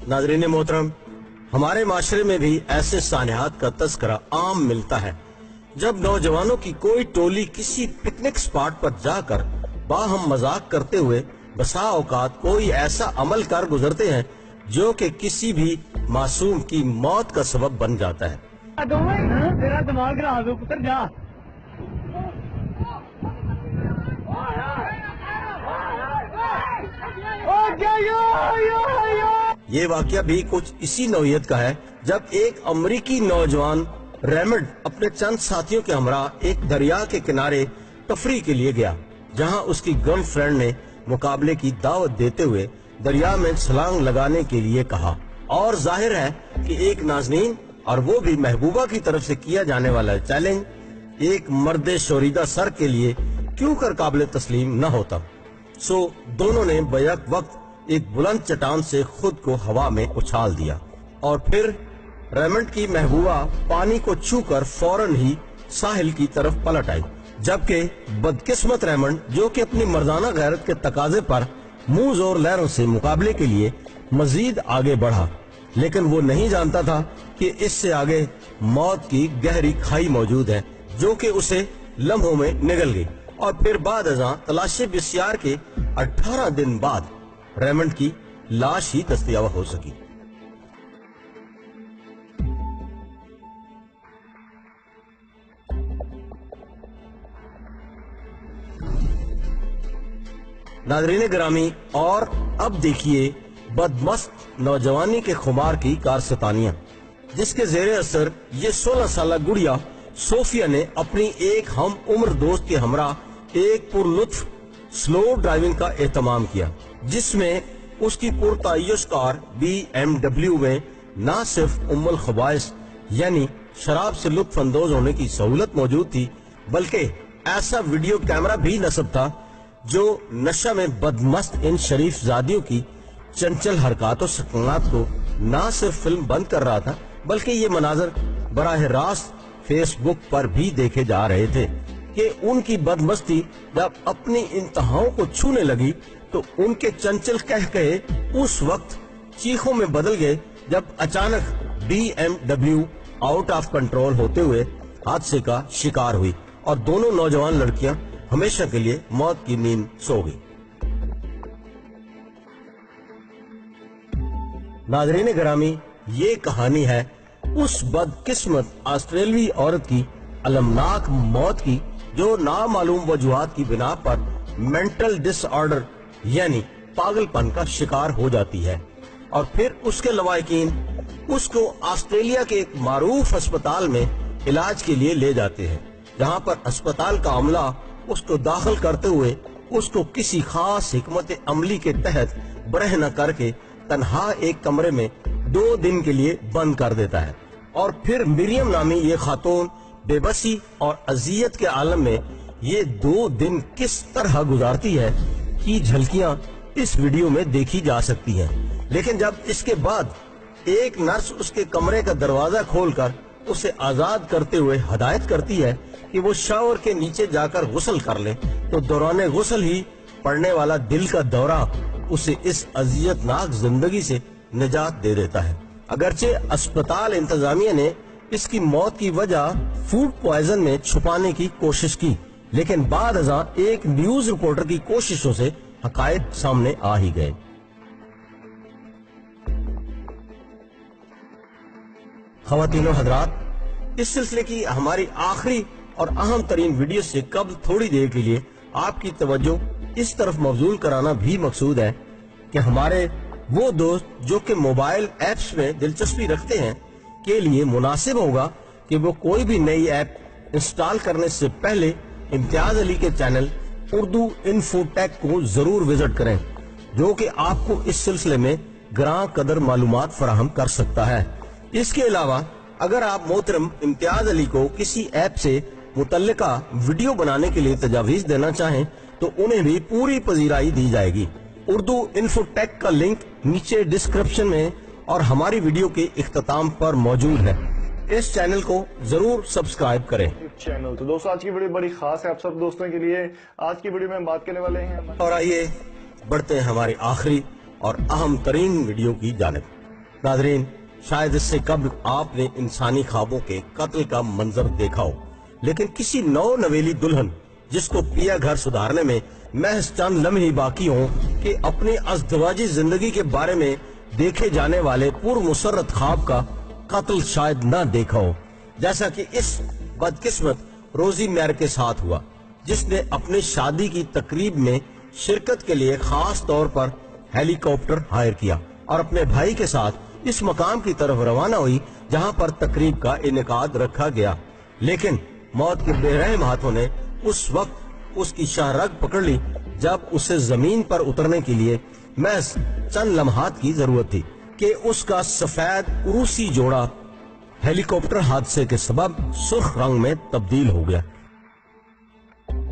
नाज़रीन मोहतरम, हमारे माशरे में भी ऐसे सानियात का तस्करा आम मिलता है जब नौजवानों की कोई टोली किसी पिकनिक स्पॉट पर जाकर बाहम मजाक करते हुए बसा औकात कोई ऐसा अमल कर गुजरते हैं जो कि किसी भी मासूम की मौत का सबब बन जाता है। तेरा दिमाग खराब है पुत्र, जा। ये वाकया भी कुछ इसी नौयत का है जब एक अमरीकी नौजवान रेमंड अपने चंद साथियों के हमरा एक दरिया के किनारे तफरी के लिए गया, जहां उसकी गर्लफ्रेंड ने मुकाबले की दावत देते हुए दरिया में छलांग लगाने के लिए कहा। और जाहिर है कि एक नाज़नीन और वो भी महबूबा की तरफ से किया जाने वाला चैलेंज एक मर्द शोरीदा सर के लिए क्यों कर काबिल तस्लीम न होता। सो दोनों ने बैक वक्त एक बुलंद चट्टान से खुद को हवा में उछाल दिया और फिर रेमंड की महबूबा पानी को छूकर फौरन ही साहिल की तरफ पलट आई, जबकि बदकिस्मत रेमंड, जो कि अपनी मर्दाना गैरत के तकाजे पर मुंह जोर लहरों से मुकाबले के लिए मजीद आगे बढ़ा, लेकिन वो नहीं जानता था कि इससे आगे मौत की गहरी खाई मौजूद है जो कि उसे लम्हों में निगल गई। और फिर बाद अज़ां तलाशी बिस्यार के 18 दिन बाद रेमंड की लाश ही दस्तयाब हो सकी। नाज़रीन गिरामी, और अब देखिए बदमस्त नौजवानी के खुमार की कारस्तानियां, जिसके जेर असर ये 16 साल गुड़िया सोफिया ने अपनी एक हम उम्र दोस्त के हमरा एक पुरलुत्फ स्लो ड्राइविंग का एहतमाम किया, जिसमें उसकी पुरतायुश कार BMW में न सिर्फ उम्मुल खबाइस यानी शराब से लुत्फ अंदोज होने की सहूलत मौजूद थी, बल्कि ऐसा वीडियो कैमरा भी नस्ब था जो नशा में बदमस्त इन शरीफ जादियों की चंचल हरकत और सकनात को न सिर्फ फिल्म बंद कर रहा था, बल्कि ये मनाजर बराह रास्त फेसबुक पर भी देखे जा रहे थे कि उनकी बदमस्ती जब अपनी इंतहाओं को छूने लगी तो उनके चंचल कह कहे उस वक्त चीखों में बदल गए जब अचानक BMW आउट ऑफ कंट्रोल होते हुए हादसे का शिकार हुई और दोनों नौजवान लड़कियां हमेशा के लिए मौत की नींद सो गई। नाज़रीन गिरामी, ये कहानी है उस बदकिस्मत ऑस्ट्रेलियाई औरत की अलमनाक मौत की जो नामालूम वजूहात की बिना पर मेंटल डिसऑर्डर यानी पागलपन का शिकार हो जाती है और फिर उसके लवाहिकीन उसको ऑस्ट्रेलिया के एक मारूफ अस्पताल में इलाज के लिए ले जाते हैं, जहां पर अस्पताल का अमला उसको दाखिल करते हुए उसको किसी खास हिकमत अमली के तहत बरह न करके तन्हा एक कमरे में 2 दिन के लिए बंद कर देता है। और फिर मरियम नामी ये खातून बेबसी और अजियत के आलम में ये 2 दिन किस तरह गुजारती है की झलकियां इस वीडियो में देखी जा सकती हैं। लेकिन जब इसके बाद एक नर्स उसके कमरे का दरवाजा खोलकर उसे आजाद करते हुए हदायत करती है कि वो शावर के नीचे जाकर गुस्ल कर ले, तो दौरान गुस्ल ही पड़ने वाला दिल का दौरा उसे इस अजियतनाक जिंदगी से निजात दे देता है। अगरचे अस्पताल इंतजामिया ने इसकी मौत की वजह फूड पॉइजन में छुपाने की कोशिश की, लेकिन बाद अज़ां एक न्यूज रिपोर्टर की कोशिशों से हकायक सामने आ ही गए। ख़वातीनो हज़रात, इस सिलसिले की हमारी आखिरी और अहम तरीन वीडियो से कब्ल थोड़ी देर के लिए आपकी तवज्जो इस तरफ मबजूल कराना भी मकसूद है कि हमारे वो दोस्त जो कि मोबाइल ऐप्स में दिलचस्पी रखते हैं के लिए मुनासिब होगा कि वो कोई भी नई ऐप इंस्टॉल करने से पहले इम्तियाज अली के चैनल उर्दू इन्फोटेक को जरूर विजिट करें, जो कि आपको इस सिलसिले में ग्रां कदर मालूमात फराहम कर सकता है। इसके अलावा अगर आप मोहतरम इम्तियाज अली को किसी ऐप से मुतल्लिका वीडियो बनाने के लिए तजावीज देना चाहें तो उन्हें भी पूरी पजीराई दी जाएगी। उर्दू इन्फोटेक का लिंक नीचे डिस्क्रिप्शन में और हमारी वीडियो के इख्तिताम पर मौजूद है। इस चैनल को जरूर सब्सक्राइब करें। चैनल तो दोस्तों आज की वीडियो बड़ी खास है आप सब दोस्तों के लिए। आज की वीडियो में हम बात करने वाले हैं और आइए बढ़ते हैं हमारी आखिरी और अहम तरीन वीडियो की जानिब। नादरीन, शायद इससे कबल आपने इंसानी ख्वाबों के कत्ल का मंजर देखा हो, लेकिन किसी नौ नवेली दुल्हन जिसको पिया घर सुधारने में महज चंद लम्हे बाकी हों कि अपनी अज़दवाजी जिंदगी के बारे में देखे जाने वाले पूर्व मुसर्रत ख्वाब का कत्ल शायद न देखा हो, जैसा कि इस बदकिस्मत रोजी मेयर के साथ हुआ, जिसने अपनी शादी की तकरीब में शिरकत के लिए खास तौर पर हेलीकॉप्टर हायर किया और अपने भाई के साथ इस मकाम की तरफ रवाना हुई जहां पर तकरीब का इनेकाद रखा गया। लेकिन मौत के बेरहम हाथों ने उस वक्त उसकी शाहरग पकड़ ली जब उसे जमीन पर उतरने के लिए महज चंद लम्हात की जरूरत थी कि उसका सफेद उरूसी जोड़ा हेलीकॉप्टर हादसे के सबब सुर्ख रंग में तब्दील हो गया।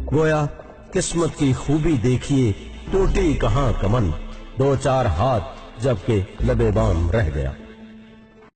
गोया किस्मत की खूबी देखिए टूटी कहां कमन, दो चार हाथ जबकि लबे बाम रह गया।